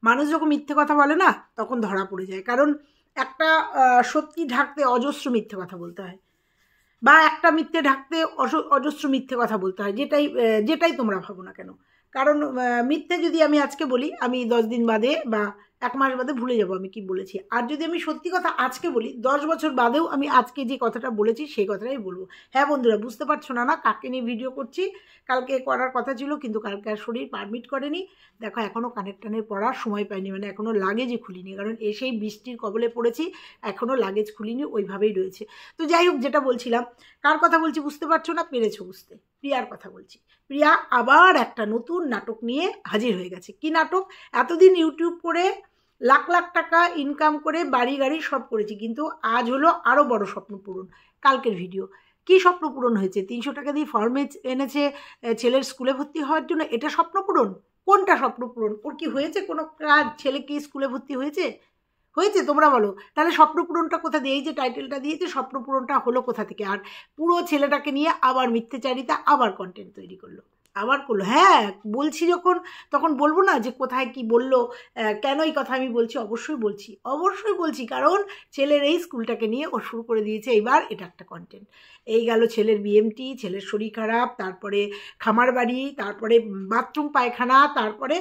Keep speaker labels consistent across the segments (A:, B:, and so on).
A: মানুষ যখন মিথ্যে কথা বলে না তখন ধরা পড়ে যায়, কারণ একটা সত্যি ঢাকতে অজস্র মিথ্যে কথা বলতে হয়, বা একটা মিথ্যে ঢাকতে অজস্র মিথ্যে কথা বলতে হয়, যেটাই তোমরা ভাবো না কেন। কারণ মিথ্যে যদি আমি আজকে বলি, আমি 10 দিন বাদে বা 1 মাস বাদে ভুলে যাবো আমি কি বলেছি। আর যদি আমি সত্যি কথা আজকে বলি, 10 বছর বাদেও আমি আজকে যে কথাটা বলেছি সেই কথাটাই বলবো। হ্যাঁ বন্ধুরা, বুঝতে পারছো না কাকে নিয়ে ভিডিও করছি। কালকে করার কথা ছিল, কিন্তু কালকে আর শরীর পারমিট করেনি। দেখো এখনও কানের টানের পড়ার সময় পাইনি, মানে এখনও লাগেজই খুলিনি, কারণ এসেই বৃষ্টির কবলে পড়েছি, এখনও লাগেজ খুলিনি, ওইভাবেই রয়েছে। তো যাই হোক, যেটা বলছিলাম, কার কথা বলছি বুঝতে পারছো না? পেরেছো বুঝতে? প্রিয়ার কথা বলছি। প্রিয়া আবার একটা নতুন নাটক নিয়ে হাজির হয়ে গেছে। কি নাটক? এতদিন ইউটিউব করে লাখ লাখ টাকা ইনকাম করে বাড়ি গাড়ি সব করেছি, কিন্তু আজ হলো আরও বড় স্বপ্ন পূরণ। কালকের ভিডিও কি স্বপ্ন পূরণ হয়েছে? 300 টাকা দিয়ে ফর্মে এনেছে ছেলের স্কুলে ভর্তি হওয়ার জন্য। এটা স্বপ্ন পূরণ? কোনটা স্বপ্ন পূরণ? ওর কি হয়েছে কোনো কাজ? ছেলে কি স্কুলে ভর্তি হয়েছে? হয়েছে? তোমরা বলো। তাহলে স্বপ্নপূরণটা কোথা দিয়ে? এই যে টাইটেলটা দিয়েছে, স্বপ্নপূরণটা হলো কোথা থেকে? আর পুরো ছেলেটাকে নিয়ে আবার মিথ্যেচারিতা, আবার কন্টেন্ট তৈরি করলো, আবার করলো। হ্যাঁ বলছি যখন, তখন বলবো না যে কোথায় কি বললো, কেন এই কথা আমি বলছি? অবশ্যই বলছি, অবশ্যই বলছি, কারণ ছেলের এই স্কুলটাকে নিয়ে ও শুরু করে দিয়েছে এইবার এটা একটা কন্টেন্ট। এই গেল ছেলের বিএমটি, ছেলের শরীর খারাপ, তারপরে খামার বাড়ি, তারপরে বাথরুম পায়খানা, তারপরে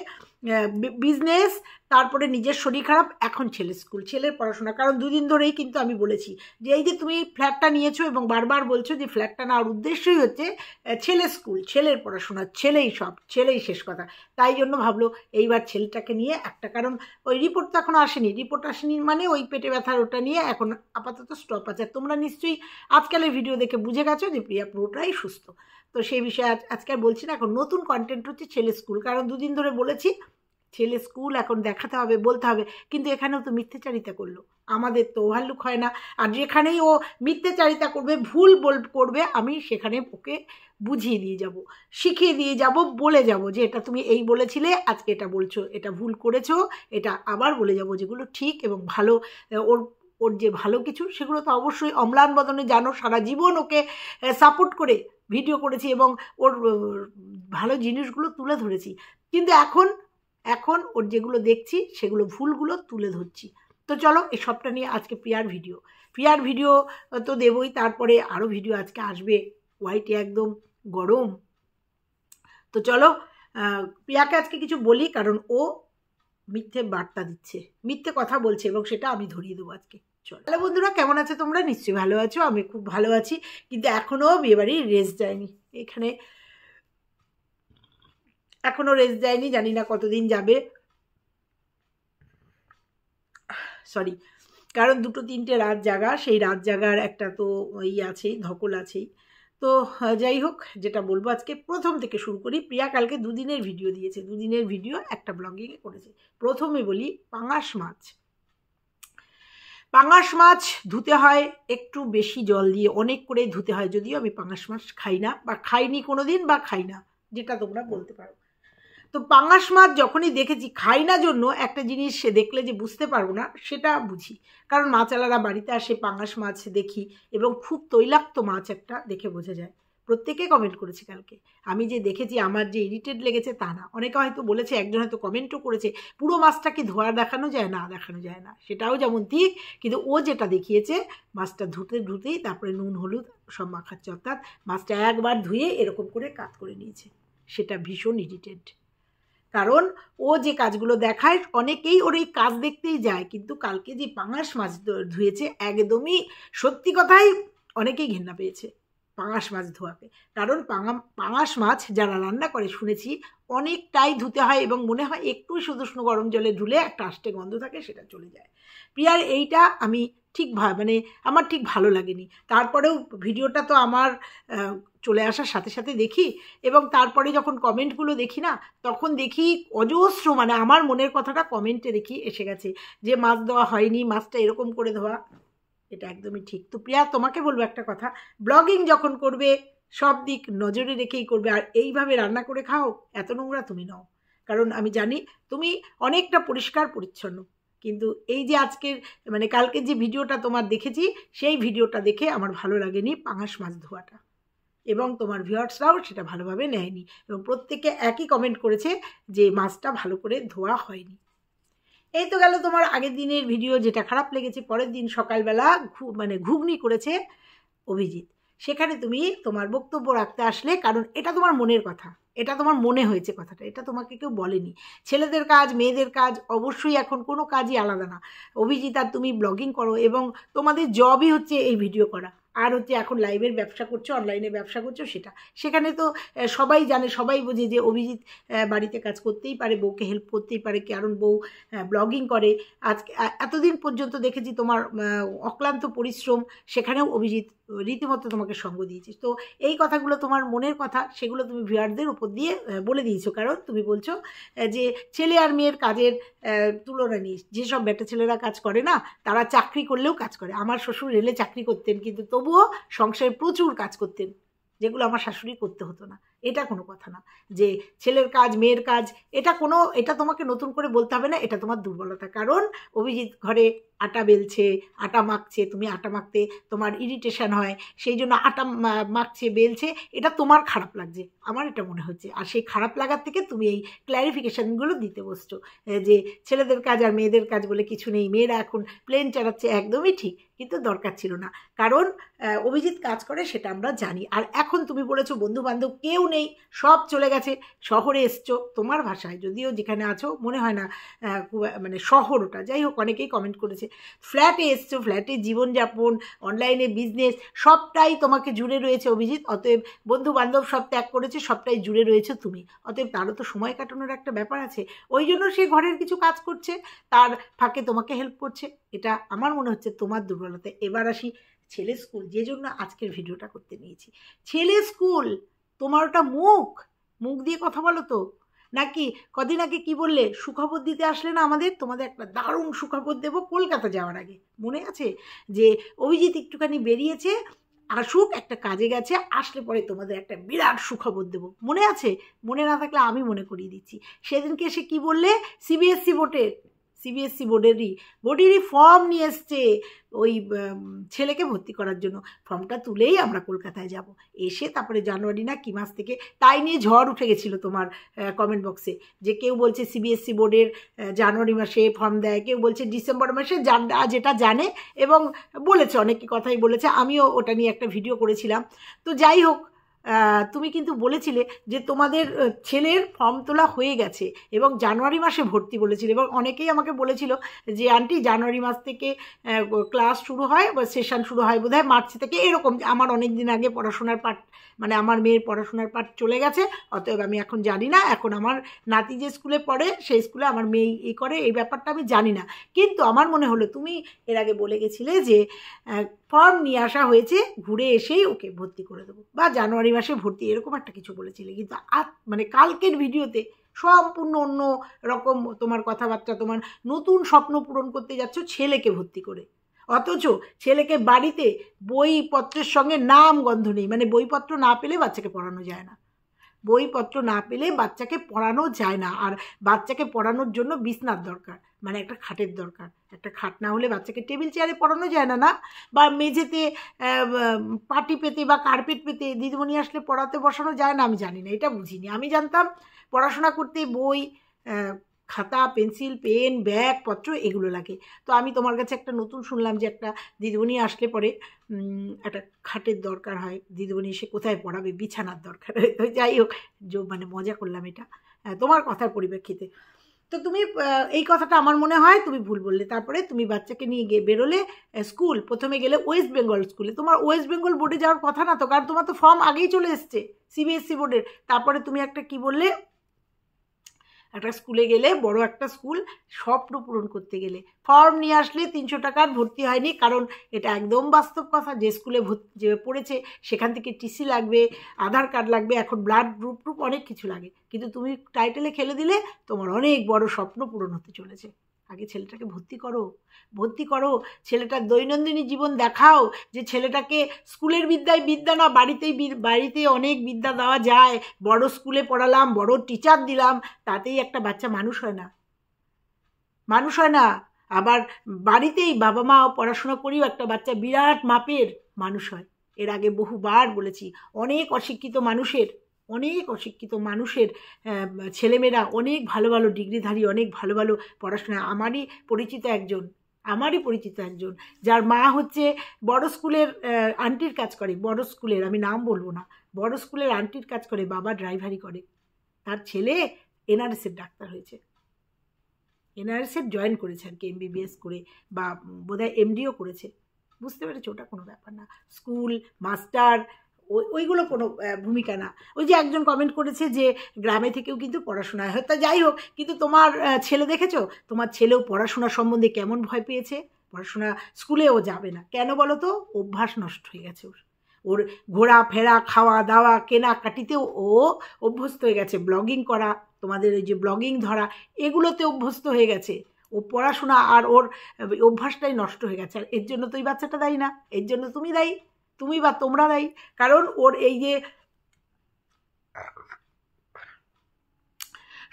A: বিজনেস, তারপরে নিজের শরীর খারাপ, এখন ছেলের স্কুল, ছেলের পড়াশোনা। কারণ 2 দিন ধরেই কিন্তু আমি বলেছি যে এই যে তুমি ফ্ল্যাটটা নিয়েছো এবং বারবার বলছো যে ফ্ল্যাটটা নেওয়ার উদ্দেশ্যই হচ্ছে ছেলের স্কুল, ছেলের পড়াশোনা, ছেলেই সব, ছেলেই শেষ কথা। তাই জন্য ভাবলো এইবার ছেলেটাকে নিয়ে একটা, কারণ ওই রিপোর্ট তো এখনও আসেনি, রিপোর্ট আসেনি মানে ওই পেটে ব্যথার ওটা নিয়ে এখন আপাতত স্টপ আছে। আর তোমরা নিশ্চয়ই আজকালের ভিডিও দেখে বুঝে গেছো যে প্রিয়া পুরোটাই সুস্থ। তো সেই বিষয়ে আজকে আর বলছি না। এখন নতুন কন্টেন্ট হচ্ছে ছেলে স্কুল, কারণ 2 দিন ধরে বলেছি ছেলে স্কুল এখন দেখাতে হবে, বলতে হবে। কিন্তু এখানেও তো মিথ্যেচারিতা করলো, আমাদের তো ওভারলুক হয় না। আর যেখানেই ও মিথ্যেচারিতা করবে, ভুল করবে, আমি সেখানে ওকে বুঝিয়ে দিয়ে যাব, শিখিয়ে দিয়ে যাব, বলে যাব যে এটা তুমি এই বলেছিলে, আজকে এটা বলছো, এটা ভুল করেছো, এটা আবার বলে যাব যেগুলো ঠিক এবং ভালো। ওর ওর যে ভালো কিছু সেগুলো তো অবশ্যই অম্লান বদনে জানো, সারা জীবন ওকে সাপোর্ট করে ভিডিও করেছি এবং ওর ভালো জিনিসগুলো তুলে ধরেছি। কিন্তু এখন ওর যেগুলো দেখছি সেগুলো ভুলগুলো তুলে ধরছি। তো চলো এই সবটা নিয়ে আজকে প্রিয়ার ভিডিও তো দেবই, তারপরে আরও ভিডিও আজকে আসবে, হোয়াইটে একদম গরম। তো চলো প্রিয়াকে আজকে কিছু বলি, কারণ ও মিথ্যে বার্তা দিচ্ছে, মিথ্যে কথা বলছে, এবং সেটা আমি ধরিয়ে দেবো আজকে। চলো। হ্যালো বন্ধুরা, কেমন আছো তোমরা? নিশ্চয়ই ভালো আছো, আমি খুব ভালো আছি। কিন্তু এখনও বিয়েবাড়ির রেস যায়নি, এখানে এখনও রেস যায়নি, জানি না কতদিন যাবে। সরি, কারণ 2-3টে রাত জাগা, সেই রাত জাগার একটা তো আছেই, ধকল আছেই। তো যাই হোক, যেটা বলবো আজকে প্রথম থেকে শুরু করি। প্রিয়া কালকে 2 দিনের ভিডিও দিয়েছে, 2 দিনের ভিডিও একটা ব্লগিংয়ে করেছে। প্রথমে বলি পাঙাশ মাছ। পাঙাশ মাছ ধুতে হয় একটু বেশি জল দিয়ে, অনেক করে ধুতে হয়, যদিও আমি পাঙাশ মাছ খাই না, বা খাইনি কোনো দিন, বা খাই না, যেটা তোমরা বলতে পারো। তো পাঙাশ মাছ যখনই দেখেছি, খাই না জন্য একটা জিনিস দেখলে যে বুঝতে পারবো না সেটা বুঝি, কারণ মাছওয়ালারা বাড়িতে আসে, পাঙাশ মাছ দেখি এবং খুব তৈলাক্ত মাছ একটা, দেখে বোঝা যায়। প্রত্যেকে কমেন্ট করেছে কালকে, আমি যে দেখেছি আমার যে ইরিটেট লেগেছে তা না। অনেকে হয়তো বলেছে, একজন হয়তো কমেন্টও করেছে পুরো মাছটাকে ধোয়া দেখানো যায় না, দেখানো যায় না, সেটাও যেমন ঠিক, কিন্তু ও যেটা দেখিয়েছে মাছটা ধুতেই তারপরে নুন হলুদ সব মাখাচ্ছে, অর্থাৎ মাছটা একবার ধুয়ে এরকম করে কাত করে নিয়েছে, সেটা ভীষণ ইরিটেট। কারণ ও যে কাজগুলো দেখায় অনেকেই ওর এই কাজ দেখতেই যায়, কিন্তু কালকে যে পাঙাশ মাছ ধুয়েছে, একদমই সত্যি কথাই অনেকেই ঘেন্না পেয়েছে পাঙাশ মাছ ধোয়াকে। কারণ পাঙাশ মাছ যারা রান্না করে শুনেছি অনেকটাই ধুতে হয়, এবং মনে হয় একটু শুধু গরম জলে ধুলে একটা আষ্টে গন্ধ থাকে, সেটা চলে যায়। প্রিয়ার এইটা আমি ঠিক মানে আমার ঠিক ভালো লাগেনি। তারপরেও ভিডিওটা তো আমার চলে আসার সাথে সাথে দেখি, এবং তারপরে যখন কমেন্টগুলো দেখি না, তখন দেখি অজস্র, মানে আমার মনের কথাটা কমেন্টে দেখি এসে গেছে, যে মাছ দেওয়া হয়নি, মাছটা এরকম করে ধোয়া, এটা একদমই ঠিক। তো প্রিয়া, তোমাকে বলবো একটা কথা, ব্লগিং যখন করবে সব দিক নজরে রেখেই করবে, আর এইভাবে রান্না করে খাও, এত নোংরা তুমি নাও। কারণ আমি জানি তুমি অনেকটা পরিষ্কার পরিচ্ছন্ন, কিন্তু এই যে আজকের মানে কালকের যে ভিডিওটা তোমার দেখেছি, সেই ভিডিওটা দেখে আমার ভালো লাগেনি পাঙাশ মাছ ধোয়াটা, এবং তোমার ভিউয়ার্সরাও সেটা ভালোভাবে নেয়নি, এবং প্রত্যেকে একই কমেন্ট করেছে যে মাছটা ভালো করে ধোয়া হয়নি। এই তো গেল তোমার আগের দিনের ভিডিও, যেটা খারাপ লেগেছে। পরের দিন সকালবেলা ঘুগনি করেছে অভিজিৎ, সেখানে তুমি তোমার বক্তব্য রাখতে আসলে, কারণ এটা তোমার মনের কথা, এটা তোমার মনে হয়েছে কথাটা, এটা তোমাকে কেউ বলেনি। ছেলেদের কাজ মেয়েদের কাজ অবশ্যই এখন কোনো কাজই আলাদা না। অভিজিৎ আর তুমি ব্লগিং করো এবং তোমাদের জবই হচ্ছে এই ভিডিও করা, আর হচ্ছে এখন লাইভের ব্যবসা করছো, অনলাইনে ব্যবসা করছো, সেখানে তো সবাই জানে, সবাই বোঝে যে অভিজিৎ বাড়িতে কাজ করতেই পারে, বউকে হেল্প করতেই পারে, কারণ বউ ব্লগিং করে। আজকে এতদিন পর্যন্ত দেখেছি তোমার অক্লান্ত পরিশ্রম, সেখানেও অভিজিৎ রীতিমতো তোমাকে সঙ্গ দিয়েছিস। তো এই কথাগুলো তোমার মনের কথা, সেগুলো তুমি ভিউয়ারদের উপর দিয়ে বলে দিয়েছো, কারণ তুমি বলছো যে ছেলে আর মেয়ের কাজের তুলনা নিয়ে, যেসব বেটা ছেলেরা কাজ করে না, তারা চাকরি করলেও কাজ করে। আমার শ্বশুর রেলে চাকরি করতেন, কিন্তু তবুও সংসারে প্রচুর কাজ করতেন, যেগুলো আমার শাশুড়ি করতে হতো না। এটা কোনো কথা না যে ছেলের কাজ মেয়ের কাজ, এটা তোমাকে নতুন করে বলতে হবে না, এটা তোমার দুর্বলতা। কারণ অভিজিৎ ঘরে আটা বেলছে, আটা মাখছে, তুমি আটা মাখতে তোমার ইরিটেশন হয়, সেই জন্য আটা মাখছে বেলছে, এটা তোমার খারাপ লাগছে, আমার এটা মনে হচ্ছে। আর সেই খারাপ লাগার থেকে তুমি এই ক্ল্যারিফিকেশানগুলো দিতে বসছো যে ছেলেদের কাজ আর মেয়েদের কাজ বলে কিছু নেই, মেয়েরা এখন প্লেন চালাচ্ছে, একদমই ঠিক, কিন্তু দরকার ছিল না। কারণ অভিজিৎ কাজ করে সেটা আমরা জানি। আর এখন তুমি বলেছো বন্ধু বান্ধব কেউ নেই, সব চলে গেছে, শহরে এসছো, তোমার ভাষায়, যদিও যেখানে আছো মনে হয় না মানে শহর ওটা, যাই হোক, অনেকেই কমেন্ট করেছে। ফ্ল্যাটে এসছো, ফ্ল্যাটে জীবনযাপন, অনলাইনে বিজনেস, সবটাই তোমাকে জুড়ে রয়েছে অভিজিৎ। অতএব বন্ধু বান্ধব সব ত্যাগ করেছে, সবটাই জুড়ে রয়েছে তুমি। অতএব তারও তো সময় কাটানোর একটা ব্যাপার আছে, ওই জন্য সে ঘরের কিছু কাজ করছে, তার ফাঁকে তোমাকে হেল্প করছে। এটা আমার মনে হচ্ছে তোমার দুর্বলতা। এবার আসি ছেলে স্কুল, যে জন্য আজকের ভিডিওটা করতে নিয়েছি। ছেলে স্কুল, তোমার ওটা মুখ দিয়ে কথা বলো তো, নাকি কদিন আগে কি বললে, সুখবর দিতে আসলে না আমাদের, তোমাদের একটা দারুণ সুখবর দেবো কলকাতা যাওয়ার আগে, মনে আছে? যে অভিজিৎ একটুখানি বেরিয়েছে, আসুক, একটা কাজে গেছে, আসলে পরে তোমাদের একটা বিরাট সুখবর দেবো, মনে আছে? মনে না থাকলে আমি মনে করিয়ে দিচ্ছি। সেদিনকে এসে কি বললে, সিবিএসসি বোর্ডেরই ফর্ম নিয়ে এসছে ওই ছেলেকে ভর্তি করার জন্য। ফর্মটা তুলেই আমরা কলকাতায় যাব, এসে তারপরে জানুয়ারি না কি মাস থেকে, তাই নিয়ে ঝড় উঠে গেছিলো তোমার কমেন্ট বক্সে, যে কেউ বলছে সিবিএসসি বোর্ডের জানুয়ারি মাসে ফর্ম দেয়, কেউ বলছে ডিসেম্বর মাসে, যেটা জানে, এবং বলেছে অনেক কথাই বলেছে, আমিও ওটা নিয়ে একটা ভিডিও করেছিলাম। তো যাই হোক, তুমি কিন্তু বলেছিলে যে তোমাদের ছেলের ফর্ম তোলা হয়ে গেছে এবং জানুয়ারি মাসে ভর্তি বলেছিলে, এবং অনেকেই আমাকে বলেছিল যে আন্টি জানুয়ারি মাস থেকে ক্লাস শুরু হয় বা সেশন শুরু হয় বোধহয় মার্চ থেকে, এরকম। আমার অনেক দিন আগে পড়াশোনার পাঠ, মানে আমার মেয়ের পড়াশোনার পাঠ চলে গেছে, অতএব আমি এখন জানি না, এখন আমার নাতি যে স্কুলে পড়ে সেই স্কুলে আমার মেয়ে করে, এই ব্যাপারটা আমি জানি না। কিন্তু আমার মনে হলো তুমি এর আগে বলে গেছিলে যে ফর্ম নিয়ে আসা হয়েছে, ঘুরে এসেই ওকে ভর্তি করে দেবো, বা জানুয়ারি মাসে ভর্তি, এরকম একটা কিছু বলেছিলে। কিন্তু মানে কালকের ভিডিওতে সম্পূর্ণ অন্য রকম তোমার কথাবার্তা, তোমার নতুন স্বপ্ন পূরণ করতে যাচ্ছ ছেলেকে ভর্তি করে, অথচ ছেলেকে বাড়িতে বইপত্রের সঙ্গে নাম গন্ধ নেই। মানে বইপত্র না পেলে বাচ্চাকে পড়ানো যায় না, বইপত্র না পেলে বাচ্চাকে পড়ানো যায় না। আর বাচ্চাকে পড়ানোর জন্য বিছনার দরকার, মানে একটা খাটের দরকার। একটা খাট না হলে বাচ্চাকে টেবিল চেয়ারে পড়ানো যায় না, বা মেঝেতে পাটি পেতে বা কার্পেট পেতে দিদিমণি আসলে পড়াতে বসানো যায় না। আমি জানি না, এটা বুঝিনি। আমি জানতাম পড়াশোনা করতে বই, খাতা, পেন্সিল, পেন, ব্যাগ পত্র এগুলো লাগে। তো আমি তোমার কাছে একটা নতুন শুনলাম যে একটা দিদিমণি আসলে পরে একটা খাটের দরকার হয়, দিদিমণি এসে কোথায় পড়াবে, বিছানার দরকার হয়। তো যাই হোক, মানে মজা করলাম এটা তোমার কথার পরিপ্রেক্ষিতে। তো তুমি এই কথাটা আমার মনে হয় তুমি ভুল বললে। তারপরে তুমি বাচ্চাকে নিয়ে বেরোলে স্কুল, প্রথমে গেলে ওয়েস্ট বেঙ্গল স্কুলে। তোমার ওয়েস্ট বেঙ্গল বোর্ডে যাওয়ার কথা না তো, কারণ তোমার তো ফর্ম আগেই চলে এসছে সিবিএসসি বোর্ডের। তারপরে তুমি একটা কি বললে, একটা স্কুলে গেলে, বড় একটা স্কুল, স্বপ্ন পূরণ করতে গেলে ফর্ম নিয়ে আসলে 300 টাকার ভর্তি হয়নি। কারণ এটা একদম বাস্তব কথা, যে স্কুলে যে পড়েছে সেখান থেকে টিসি লাগবে, আধার কার্ড লাগবে, এখন ব্লাড গ্রুপ অনেক কিছু লাগে। কিন্তু তুমি টাইটেলে খেলে দিলে তোমার অনেক বড় স্বপ্ন পূরণ হতে চলেছে। আগে ছেলেটাকে ভর্তি করো, ছেলেটার দৈনন্দিন জীবন দেখাও, যে ছেলেটাকে স্কুলের বিদ্যায় বিদ্যা না, বাড়িতে অনেক বিদ্যা দেওয়া যায়। বড় স্কুলে পড়ালাম, বড় টিচার দিলাম, তাতেই একটা বাচ্চা মানুষ হয় না। আবার বাড়িতেই বাবা মা পড়াশোনা করেও একটা বাচ্চা বিরাট মাপের মানুষ হয়। এর আগে বহুবার বলেছি, অনেক অশিক্ষিত মানুষের অনেক অশিক্ষিত মানুষের ছেলেমেয়েরা অনেক ভালো ভালো ডিগ্রিধারী, অনেক ভালো ভালো পড়াশোনা। আমারই পরিচিত একজন যার মা হচ্ছে বড় স্কুলের আন্টির কাজ করে, বড় স্কুলের, আমি নাম বলবো না, বড় স্কুলের আন্টির কাজ করে, বাবা ড্রাইভারি করে, তার ছেলে এনআরএসের ডাক্তার হয়েছে, এনআরএসের জয়েন করেছে আর কি, এমবিবিএস করে, বা বোধহয় এমডিও করেছে। বুঝতে পেরেছি, ওটা কোনো ব্যাপার না। স্কুল মাস্টার ওইগুলো কোনো ভূমিকা না। ওই যে একজন কমেন্ট করেছে যে গ্রামে থেকেও কিন্তু পড়াশোনা হয়, তা যাই হোক, কিন্তু তোমার ছেলে দেখেছো, তোমার ছেলেও পড়াশোনা সম্বন্ধে কেমন ভয় পেয়েছে, পড়াশোনা স্কুলেও যাবে না। কেন বলো তো? অভ্যাস নষ্ট হয়ে গেছে ওর ঘোরা ফেরা, খাওয়া দাওয়া, কেনাকাটিতেও ও অভ্যস্ত হয়ে গেছে, ব্লগিং করা, তোমাদের ওই যে ব্লগিং ধরা, এগুলোতে অভ্যস্ত হয়ে গেছে। ও পড়াশোনা আর ওর অভ্যাসটাই নষ্ট হয়ে গেছে। আর এর জন্য তো এই বাচ্চাটা দায়ী না, এর জন্য তুমি দায়ী, তুমি বা তোমরা দায়ী। কারণ ওর এই যে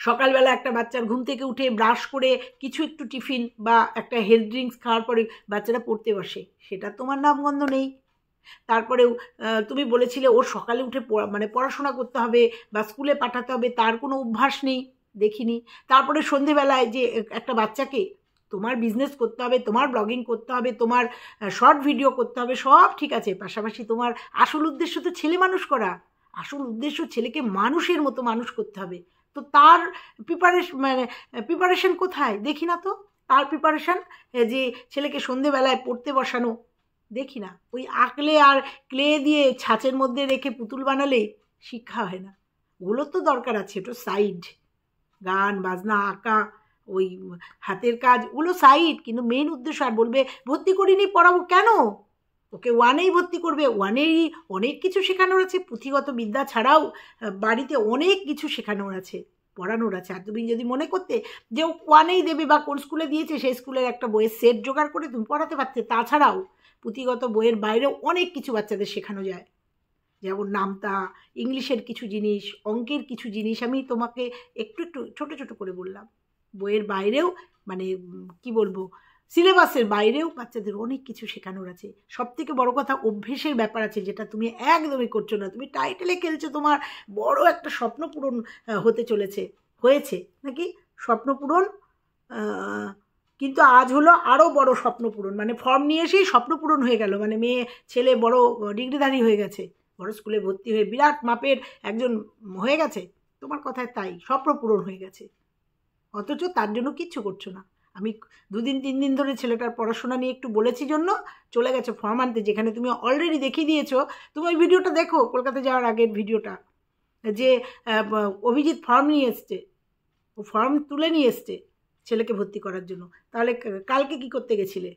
A: সকালবেলা একটা বাচ্চার ঘুম থেকে উঠে ব্রাশ করে কিছু একটু টিফিন বা একটা হেলথ ড্রিঙ্কস খাওয়ার পরে বাচ্চারা পড়তে বসে, সেটা তোমার নামগন্ধ নেই। তারপরেও তুমি বলেছিলে ওর সকালে উঠে মানে পড়াশোনা করতে হবে বা স্কুলে পাঠাতে হবে, তার কোনো অভ্যাস নেই, দেখিনি। তারপরে সন্ধেবেলায় যে একটা বাচ্চাকে তোমার বিজনেস করতে হবে, তোমার ব্লগিং করতে হবে, তোমার শর্ট ভিডিও করতে হবে, সব ঠিক আছে, পাশাপাশি তোমার আসল উদ্দেশ্য তো ছেলে মানুষ করা, আসল উদ্দেশ্য ছেলেকে মানুষের মতো মানুষ করতে হবে। তো তার প্রিপারেশন কোথায়? দেখি না তো তার প্রিপারেশন, যে ছেলেকে সন্ধেবেলায় পড়তে বসানো, দেখি না। ওই আঁকলে আর ক্লে দিয়ে ছাঁচের মধ্যে রেখে পুতুল বানালেই শিক্ষা হয় না, ওগুলোর তো দরকার আছে, ওটা সাইড, গান বাজনা, আঁকা, ওই হাতের কাজ, ওগুলো সাইড, কিন্তু মেন উদ্দেশ্য। আর বলবে ভর্তি করিনি, পড়াবো কেন? ওকে ওয়ানেই ভর্তি করবে, ওয়ানেরই অনেক কিছু শেখানোর আছে, পুঁথিগত বিদ্যা ছাড়াও বাড়িতে অনেক কিছু শেখানোর আছে, পড়ানোর আছে। আর তুমি যদি মনে করতে যে ওয়ানেই দেবে বা কোন স্কুলে দিয়েছে সেই স্কুলের একটা বইয়ের সেট জোগাড় করে তুমি পড়াতে পারতে, তাছাড়াও পুঁথিগত বইয়ের বাইরেও অনেক কিছু বাচ্চাদের শেখানো যায়, যেমন নামতা, ইংলিশের কিছু জিনিস, অঙ্কের কিছু জিনিস, আমি তোমাকে একটু একটু ছোট ছোট করে বললাম। বইয়ের বাইরেও, মানে কি বলবো, সিলেবাসের বাইরেও বাচ্চাদের অনেক কিছু শেখানোর আছে। সব থেকে বড় কথা অভ্যেসের ব্যাপার আছে, যেটা তুমি একদমই করছো না। তুমি টাইটেলে খেলছো, তোমার বড় একটা স্বপ্ন পূরণ হতে চলেছে, হয়েছে নাকি স্বপ্ন পূরণ, কিন্তু আজ হলো আরও বড় স্বপ্ন পূরণ, মানে ফর্ম নিয়ে এসেই স্বপ্ন পূরণ হয়ে গেল, মানে মেয়ে ছেলে বড় ডিগ্রিধারী হয়ে গেছে, বড় স্কুলে ভর্তি হয়ে বিরাট মাপের একজন হয়ে গেছে, তোমার কথায় তাই স্বপ্ন পূরণ হয়ে গেছে, অথচ তার জন্য কিচ্ছু করছো না। আমি 2-3 দিন ধরে ছেলেটার পড়াশোনা নিয়ে একটু বলেছি জন্য চলে গেছে ফর্ম আনতে, যেখানে তুমি অলরেডি দেখিয়ে দিয়েছো। তুমি ওই ভিডিওটা দেখো, কলকাতা যাওয়ার আগের ভিডিওটা, যে অভিজিৎ ফর্ম নিয়ে এসছে, ও ফর্ম তুলে নিয়ে এসছে ছেলেকে ভর্তি করার জন্য। তাহলে কালকে কি করতে গেছিলে?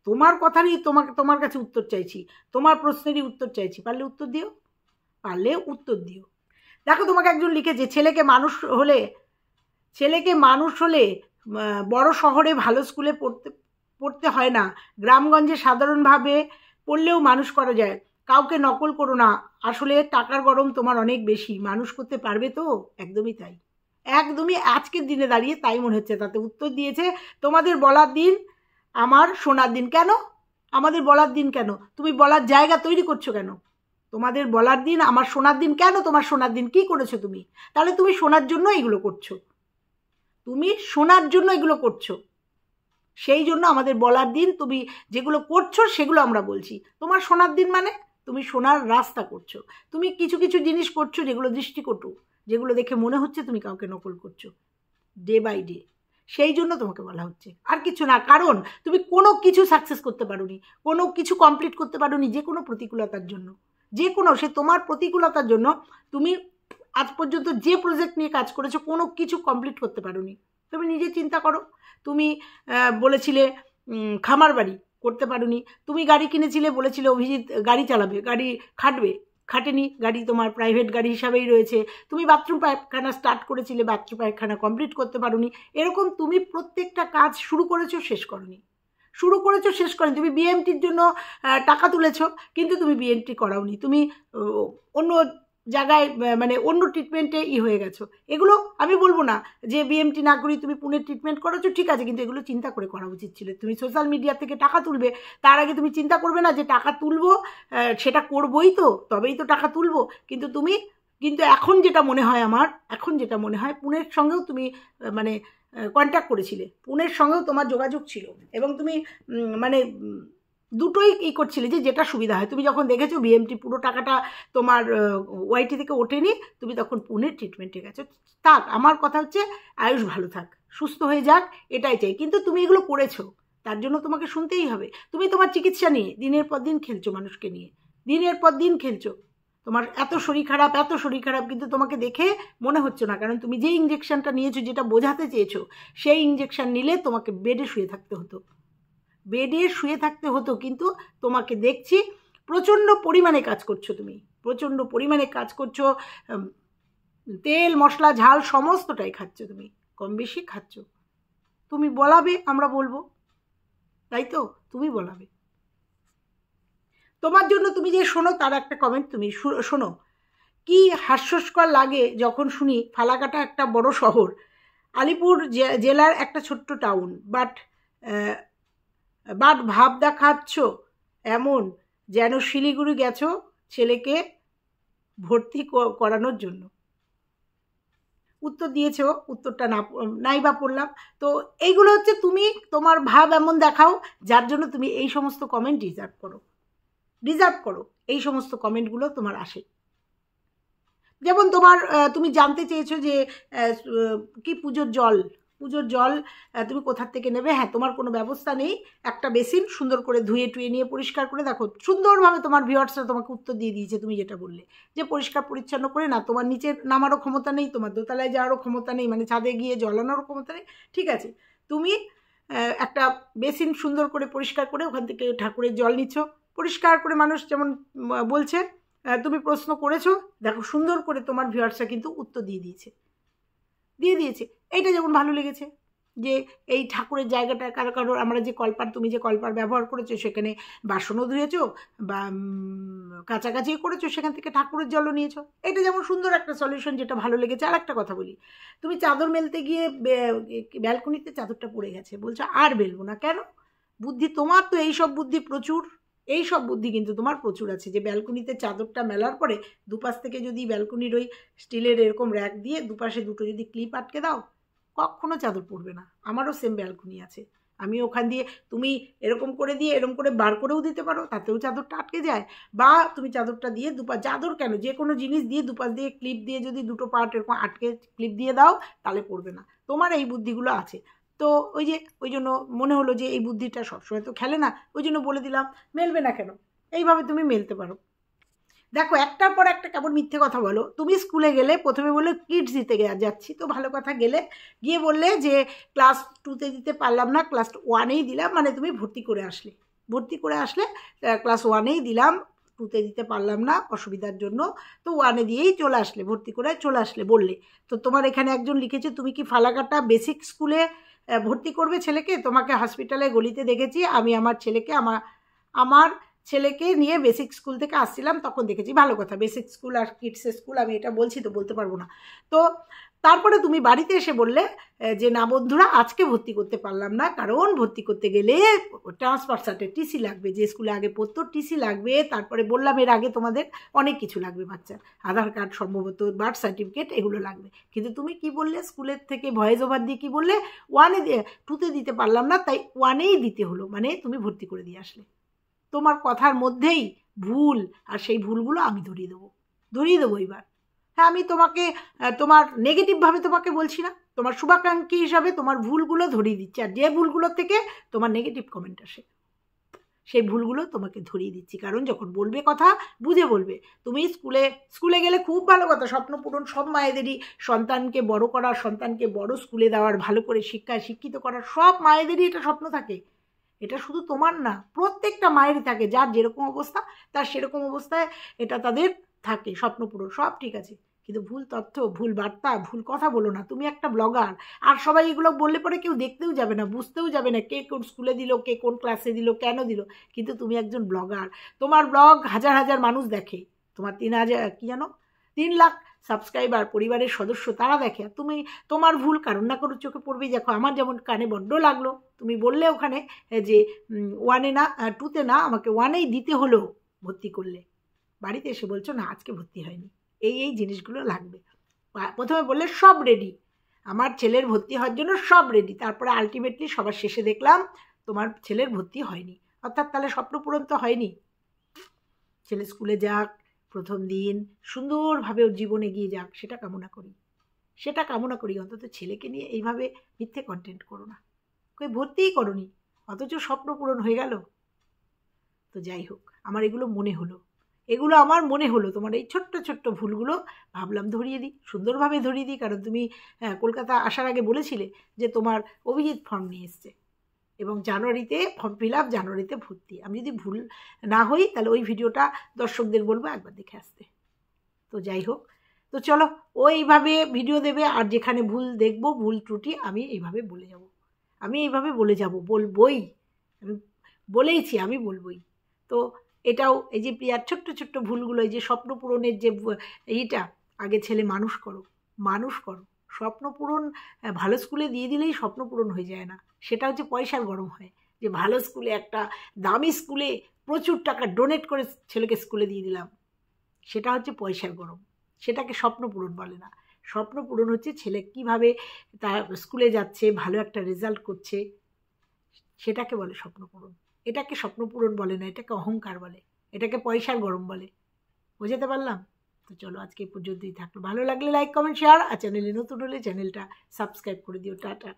A: তোমার কথারই তোমার কাছে উত্তর চাইছি, তোমার প্রশ্নেরই উত্তর চাইছি, পারলে উত্তর দিও, পারলে উত্তর দিও। দেখো, তোমাকে একজন লিখেছে ছেলেকে মানুষ হলে বড় শহরে ভালো স্কুলে পড়তে হয় না, গ্রামগঞ্জে সাধারণভাবে পড়লেও মানুষ করা যায়, কাউকে নকল করো না, আসলে টাকার গরম তোমার অনেক বেশি, মানুষ করতে পারবে তো? একদমই তাই, একদমই আজকের দিনে দাঁড়িয়ে তাই মনে হচ্ছে। তাতে উত্তর দিয়েছে তোমাদের বলার দিন আমার শোনার দিন। কেন আমাদের বলার দিন? কেন তুমি বলার জায়গা তৈরি করছো? কেন তোমাদের বলার দিন আমার শোনার দিন? কেন তোমার শোনার দিন? কি করেছো তুমি? তাহলে তুমি শোনার জন্য এগুলো করছো, তুমি শোনার জন্য এগুলো করছো, সেই জন্য আমাদের বলার দিন। তুমি যেগুলো করছো সেগুলো আমরা বলছি। তোমার শোনার দিন মানে তুমি শোনার রাস্তা করছো, তুমি কিছু কিছু জিনিস করছো যেগুলো দৃষ্টিকটু, যেগুলো দেখে মনে হচ্ছে তুমি কাউকে নকল করছো ডে বাই ডে, সেই জন্য তোমাকে বলা হচ্ছে, আর কিছু না। কারণ তুমি কোনো কিছু সাকসেস করতে পারোনি, কোনো কিছু কমপ্লিট করতে পারোনি, যে কোনো প্রতিকূলতার জন্য, যে কোনো, সে তোমার প্রতিকূলতার জন্য তুমি আজ পর্যন্ত যে প্রজেক্ট নিয়ে কাজ করেছো কোনো কিছু কমপ্লিট করতে পারোনি। তুমি নিজে চিন্তা করো, তুমি বলেছিলে খামার বাড়ি, করতে পারোনি। তুমি গাড়ি কিনেছিলে, বলেছিলে অভিজিৎ গাড়ি চালাবে, গাড়ি খাটেনি, গাড়ি তোমার প্রাইভেট গাড়ি হিসাবেই রয়েছে। তুমি বাথরুম পায়খানা স্টার্ট করেছিলে, বাথরুম পায়খানা কমপ্লিট করতে পারোনি। এরকম তুমি প্রত্যেকটা কাজ শুরু করেছো, শেষ করনি, শুরু করেছো, শেষ করনি। তুমি বিএমটির জন্য টাকা তুলেছো, কিন্তু তুমি বিএমটি করাওনি, তুমি অন্য জায়গায় মানে অন্য ট্রিটমেন্টে হয়ে গেছো। এগুলো আমি বলবো না যে বিএমটি না করি তুমি পুনের ট্রিটমেন্ট করাচ্ছো, ঠিক আছে, কিন্তু এগুলো চিন্তা করে করা উচিত ছিল। তুমি সোশ্যাল মিডিয়া থেকে টাকা তুলবে, তার আগে তুমি চিন্তা করবে না যে টাকা তুলবো, সেটা করবোই তো, তবেই তো টাকা তুলবো, কিন্তু তুমি কিন্তু এখন যেটা মনে হয় পুনের সঙ্গেও তুমি মানে কন্ট্যাক্ট করেছিলে, পুনের সঙ্গেও তোমার যোগাযোগ ছিল এবং তুমি মানে দুটোই করছিলে যেটা সুবিধা হয়। তুমি যখন দেখেছো বিএমটি পুরো টাকাটা তোমার ওয়াইটি থেকে ওঠেনি, তুমি তখন পুনের ট্রিটমেন্টে গেছো। থাক, আমার কথা হচ্ছে আয়ুষ ভালো থাক, সুস্থ হয়ে যাক, এটাই চাই। কিন্তু তুমি এগুলো করেছো, তার জন্য তোমাকে শুনতেই হবে। তুমি তোমার চিকিৎসা নিয়ে দিনের পর দিন খেলছো, মানুষকে নিয়ে দিনের পর দিন খেলছো। তোমার এত শরীর খারাপ, কিন্তু তোমাকে দেখে মনে হচ্ছে না, কারণ তুমি যে ইঞ্জেকশনটা নিয়েছো, যেটা বোঝাতে চেয়েছো, সেই ইঞ্জেকশন নিলে তোমাকে বেডে শুয়ে থাকতে হতো, কিন্তু তোমাকে দেখছি প্রচণ্ড পরিমাণে কাজ করছো, তুমি প্রচণ্ড পরিমাণে কাজ করছো, তেল মশলা ঝাল সমস্তটাই খাচ্ছ, তুমি কম বেশি খাচ্ছ। তুমি বলাবে, আমরা বলবো, তাই তো? তুমি বলাবে। তোমার জন্য তুমি যে শোনো, তার একটা কমেন্ট তুমি শোনো। কি হাস্যস্কর লাগে যখন শুনি ফালাকাটা একটা বড় শহর, আলিপুর জেলার একটা ছোট্ট টাউন, বাট ভাব দেখাচ্ছ এমন যেন শিলিগুড়ি গেছো ছেলেকে ভর্তি করানোর জন্য। উত্তর দিয়েছো, উত্তরটা নাই বা পড়লাম। তো এইগুলো হচ্ছে তুমি তোমার ভাব এমন দেখাও, যার জন্য তুমি এই সমস্ত কমেন্ট ডিজার্ভ করো। এই সমস্ত কমেন্টগুলো তোমার আসে। যেমন তুমি জানতে চেয়েছো যে কি পুজোর জল তুমি কোথার থেকে নেবে। হ্যাঁ, তোমার কোনো ব্যবস্থা নেই, একটা বেসিন সুন্দর করে ধুয়ে টুয়ে নিয়ে পরিষ্কার করে, দেখো সুন্দরভাবে তোমার ভিউয়ার্সরা তোমাকে উত্তর দিয়ে দিয়েছে। তুমি যেটা বললে যে পরিষ্কার পরিচ্ছন্ন করে না, তোমার নিচে নামারও ক্ষমতা নেই, তোমার দোতলায় যাওয়ারও ক্ষমতা নেই, মানে ছাদে গিয়ে জল আনারও ক্ষমতা নেই, ঠিক আছে। তুমি একটা বেসিন সুন্দর করে পরিষ্কার করে ওখান থেকে ঠাকুরের জল নিচ্ছ, পরিষ্কার করে, মানুষ যেমন বলছে। তুমি প্রশ্ন করেছো, দেখো সুন্দর করে তোমার ভিউয়ার্সরা কিন্তু উত্তর দিয়ে দিয়েছে। এইটা যেমন ভালো লেগেছে যে এই ঠাকুরের জায়গাটা কারোর আমরা যে কলপার, তুমি যে কলপার ব্যবহার করেছো, সেখানে বাসনও ধুয়েছো বা কাছাকাছি করেছো, সেখান থেকে ঠাকুরের জলও নিয়েছো। এটা যেমন সুন্দর একটা সলিউশন, যেটা ভালো লেগেছে। আর একটা কথা বলি, তুমি চাদর মেলতে গিয়ে ব্যালকনিতে চাদরটা পড়ে গেছে, বলছো আর মেলবো না। কেন? বুদ্ধি তোমার তো এইসব বুদ্ধি প্রচুর, এইসব বুদ্ধি কিন্তু তোমার প্রচুর আছে, যে ব্যালকনিতে চাদরটা মেলার পরে দুপাশ থেকে যদি ব্যালকনির ওই স্টিলের এরকম র্যাক দিয়ে দুপাশে দুটো যদি ক্লিপ আটকে দাও, কখনো চাদর পড়বে না। আমারও সেম ব্যালকনি আছে, আমি ওখান দিয়ে তুমি এরকম করে দিয়ে এরকম করে বার করেও দিতে পারো, তাতেও চাদরটা আটকে যায়। বা তুমি চাদরটা দিয়ে চাদর কেন, যে কোনো জিনিস দিয়ে দুপাশ দিয়ে ক্লিপ দিয়ে যদি দুটো পার্ট এরকম আটকে ক্লিপ দিয়ে দাও, তাহলে পড়বে না। তোমার এই বুদ্ধিগুলো আছে। তো ওই জন্য মনে হলো যে এই বুদ্ধিটা সবসময় তো খেলে না, ওই জন্য বলে দিলাম। মেলবে না কেন? এইভাবে তুমি মেলতে পারো। দেখো, একটার পর একটা কেমন মিথ্যে কথা বলো। তুমি স্কুলে গেলে, প্রথমে বললে কিডস দিতে যাচ্ছি, তো ভালো কথা, গিয়ে বললে যে ক্লাস 2তে দিতে পারলাম না, ক্লাস 1এই দিলাম, মানে তুমি ভর্তি করে আসলে ক্লাস 1এই দিলাম, 2তে দিতে পারলাম না অসুবিধার জন্য, তো 1এ দিয়েই চলে আসলে, ভর্তি করে চলে আসলে বললে। তো তোমার এখানে একজন লিখেছে, তুমি কি ফালাকাটা বেসিক স্কুলে ভর্তি করবে ছেলেকে? তোমাকে হসপিটালে গলিতে দেখেছি, আমি আমার ছেলেকে নিয়ে বেসিক স্কুল থেকে আসছিলাম, তখন দেখেছি। ভালো কথা, বেসিক স্কুল আর কিডসের স্কুল আমি এটা বলছি, তো বলতে পারবো না। তো তারপরে তুমি বাড়িতে এসে বললে যে না বন্ধুরা, আজকে ভর্তি করতে পারলাম না, কারণ ভর্তি করতে গেলে ট্রান্সফার সার্টিফিকেট, টিসি লাগবে, যে স্কুলে আগে পড়তো টিসি লাগবে। তারপরে বললাম এর আগে তোমাদের অনেক কিছু লাগবে, বাচ্চার আধার কার্ড, সম্ভবত বার্থ সার্টিফিকেট, এগুলো লাগবে। কিন্তু তুমি কি বললে, স্কুলের থেকে ভয়েস ওভার দিয়ে কি বললে, 2তে দিতে পারলাম না, তাই 1এই দিতে হলো, মানে তুমি ভর্তি করে দিয়ে আসলে। তোমার কথার মধ্যেই ভুল, আর সেই ভুলগুলো আমি ধরিয়ে দেবো এবার। হ্যাঁ, আমি তোমাকে তোমার নেগেটিভভাবে তোমাকে বলছি না, তোমার শুভাকাঙ্ক্ষী হিসাবে তোমার ভুলগুলো ধরিয়ে দিচ্ছি। আর যে ভুলগুলোর থেকে তোমার নেগেটিভ কমেন্ট আসে, সেই ভুলগুলো তোমাকে ধরিয়ে দিচ্ছি। কারণ যখন বলবে কথা, বুঝে বলবে। তুমি স্কুলে গেলে খুব ভালো কথা, স্বপ্ন পূরণ সব মায়েদেরই, সন্তানকে বড় করার, সন্তানকে বড় স্কুলে দেওয়ার, ভালো করে শিক্ষিত করার, সব মায়েদেরই এটা স্বপ্ন থাকে। এটা শুধু তোমার না, প্রত্যেকটা মায়েরই থাকে, যার যেরকম অবস্থা তার সেরকম অবস্থায় এটা তাদের থাকে, স্বপ্ন পূরণ, সব ঠিক আছে। কিন্তু ভুল তথ্য, ভুল বার্তা, ভুল কথা বলো না। তুমি একটা ব্লগার, আর সবাই এগুলো বললে পরে কেউ দেখতেও যাবে না, বুঝতেও যাবে না কে কোন স্কুলে দিল, কে কোন ক্লাসে দিল, কেন দিল। কিন্তু তুমি একজন ব্লগার, তোমার ব্লগ হাজার হাজার মানুষ দেখে, তোমার 3 লাখ সাবস্ক্রাইবার, পরিবারের সদস্য, তারা দেখে। তুমি তোমার ভুল কারণ না কারোর চোখে পড়বেই। দেখো, আমার যেমন কানে বড্ড লাগলো, তুমি বললে ওখানে যে 1এ না 2তে না, আমাকে 1এই দিতে হলো ভর্তি করলে। বাড়িতে এসে বলছো না আজকে ভর্তি হয়নি। এই জিনিসগুলো লাগবে। প্রথমে বললে সব রেডি, আমার ছেলের ভর্তি হওয়ার জন্য সব রেডি, তারপরে আলটিমেটলি সবার শেষে দেখলাম তোমার ছেলের ভর্তি হয়নি। অর্থাৎ তাহলে স্বপ্ন পূরণ তো হয়নি। ছেলে স্কুলে যাক, প্রথম দিন সুন্দরভাবে ওর জীবন এগিয়ে যাক, সেটা কামনা করি। অন্তত ছেলেকে নিয়ে এইভাবে মিথ্যে কন্টেন্ট করো না। কই ভর্তিই করনি, অথচ স্বপ্ন পূরণ হয়ে গেল। তো যাই হোক, আমার এগুলো আমার মনে হলো তোমার এই ছোট্ট ছোট্ট ভুলগুলো ভাবলাম ধরিয়ে দিই, সুন্দরভাবে ধরিয়ে দিই। কারণ তুমি কলকাতা আসার আগে বলেছিলে যে তোমার অভিজিৎ ফর্ম নিয়ে এসছে এবং জানুয়ারিতে ফর্ম ফিল আপ, জানুয়ারিতে ভর্তি। আমি যদি ভুল না হই তাহলে ওই ভিডিওটা দর্শকদের বলবো একবার দেখে আসতে। তো যাই হোক, তো চলো ও এইভাবে ভিডিও দেবে, আর যেখানে ভুল দেখবো, ভুল ত্রুটি আমি এইভাবে বলে যাব, বলবই। আমি বলেইছি, আমি বলবই। তো এটাও এই যে প্রিয়ার ছোট্ট ছোট্ট ভুলগুলো, এই যে স্বপ্ন পূরণের যে এইটা, আগে ছেলে মানুষ করো। স্বপ্ন পূরণ ভালো স্কুলে দিয়ে দিলেই স্বপ্ন পূরণ হয়ে যায় না, সেটা হচ্ছে পয়সার গরম হয়। যে ভালো স্কুলে, একটা দামি স্কুলে প্রচুর টাকা ডোনেট করে ছেলেকে স্কুলে দিয়ে দিলাম, সেটা হচ্ছে পয়সার গরম, সেটাকে স্বপ্ন পূরণ বলে না। স্বপ্ন পূরণ হচ্ছে ছেলে কীভাবে তার স্কুলে যাচ্ছে, ভালো একটা রেজাল্ট করছে, সেটাকে বলে স্বপ্ন পূরণ। এটাকে স্বপ্ন পূরণ বলে না, এটাকে অহংকার বলে, এটাকে পয়সার গরম বলে। বুঝতে পারলাম? তো চলো আজকে এই পর্যন্তই থাকলো। ভালো লাগলে লাইক, কমেন্ট, শেয়ার, আর চ্যানেলে নতুন হলে চ্যানেলটা সাবস্ক্রাইব করে দিও। টাটা।